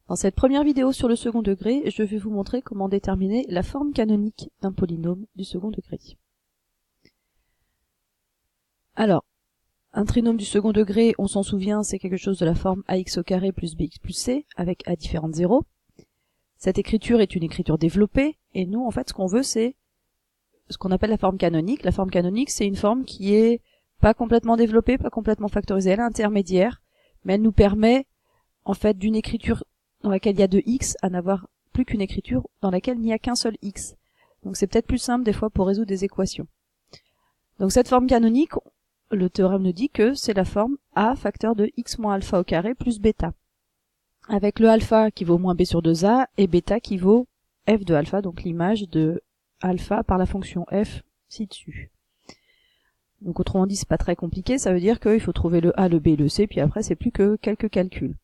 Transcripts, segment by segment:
Dans cette première vidéo sur le second degré, je vais vous montrer comment déterminer la forme canonique d'un polynôme du second degré. Alors, un trinôme du second degré, on s'en souvient, c'est quelque chose de la forme ax au carré plus bx plus c, avec a différentes zéros. Cette écriture est une écriture développée, et nous, en fait, ce qu'on veut, c'est ce qu'on appelle la forme canonique. La forme canonique, c'est une forme qui est pas complètement développée, pas complètement factorisée, elle est intermédiaire, mais elle nous permet, en fait, d'une écriture dans laquelle il y a deux x, à n'avoir plus qu'une écriture dans laquelle il n'y a qu'un seul x. Donc c'est peut-être plus simple des fois pour résoudre des équations. Donc cette forme canonique, le théorème nous dit que c'est la forme a facteur de x moins alpha au carré plus bêta. Avec le alpha qui vaut moins b sur 2a et bêta qui vaut f de alpha, donc l'image de alpha par la fonction f ci-dessus. Donc autrement dit, c'est pas très compliqué, ça veut dire qu'il faut trouver le a, le b et le c, puis après c'est plus que quelques calculs.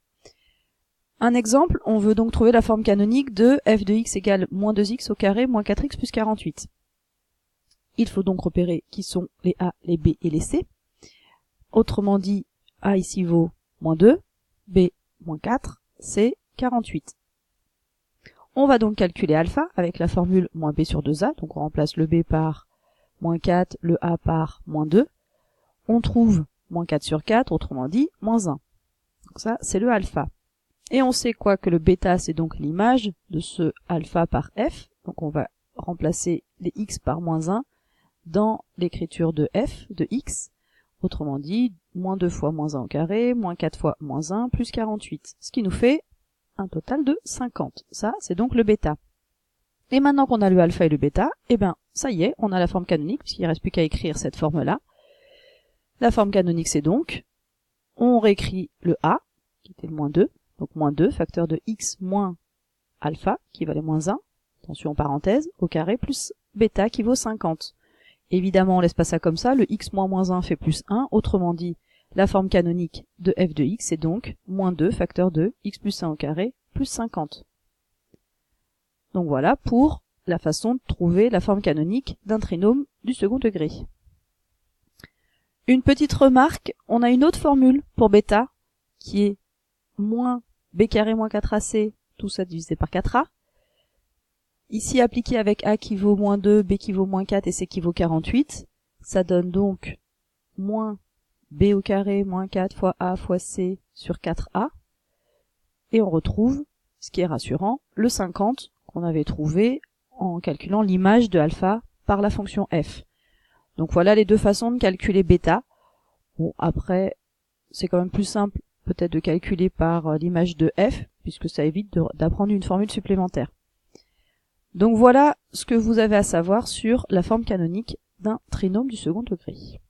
Un exemple, on veut donc trouver la forme canonique de f de x égale moins 2x au carré moins 4x plus 48. Il faut donc repérer qui sont les a, les b et les c. Autrement dit, a ici vaut moins 2, b moins 4, c 48. On va donc calculer alpha avec la formule moins b sur 2a, donc on remplace le b par moins 4, le a par moins 2. On trouve moins 4 sur 4, autrement dit, moins 1. Donc ça, c'est le alpha. Et on sait quoi que le bêta, c'est donc l'image de ce alpha par f. Donc on va remplacer les x par moins 1 dans l'écriture de f, de x. Autrement dit, moins 2 fois moins 1 au carré, moins 4 fois moins 1, plus 48. Ce qui nous fait un total de 50. Ça, c'est donc le bêta. Et maintenant qu'on a le alpha et le bêta, eh ben, ça y est, on a la forme canonique, puisqu'il ne reste plus qu'à écrire cette forme-là. La forme canonique, c'est donc, on réécrit le a, qui était le moins 2, donc moins 2, facteur de x moins alpha, qui valait moins 1, attention parenthèse, au carré, plus bêta, qui vaut 50. Évidemment, on laisse pas ça comme ça, le x moins moins 1 fait plus 1, autrement dit, la forme canonique de f de x est donc moins 2, facteur de x plus 1 au carré, plus 50. Donc voilà pour la façon de trouver la forme canonique d'un trinôme du second degré. Une petite remarque, on a une autre formule pour bêta, qui est moins b carré moins 4ac, tout ça divisé par 4a. Ici appliqué avec a qui vaut moins 2, b qui vaut moins 4 et c qui vaut 48, ça donne donc moins b au carré moins 4 fois a fois c sur 4a. Et on retrouve, ce qui est rassurant, le 50 qu'on avait trouvé en calculant l'image de alpha par la fonction f. Donc voilà les deux façons de calculer bêta. Bon, après, c'est quand même plus simple peut-être de calculer par l'image de f, puisque ça évite d'apprendre une formule supplémentaire. Donc voilà ce que vous avez à savoir sur la forme canonique d'un trinôme du second degré.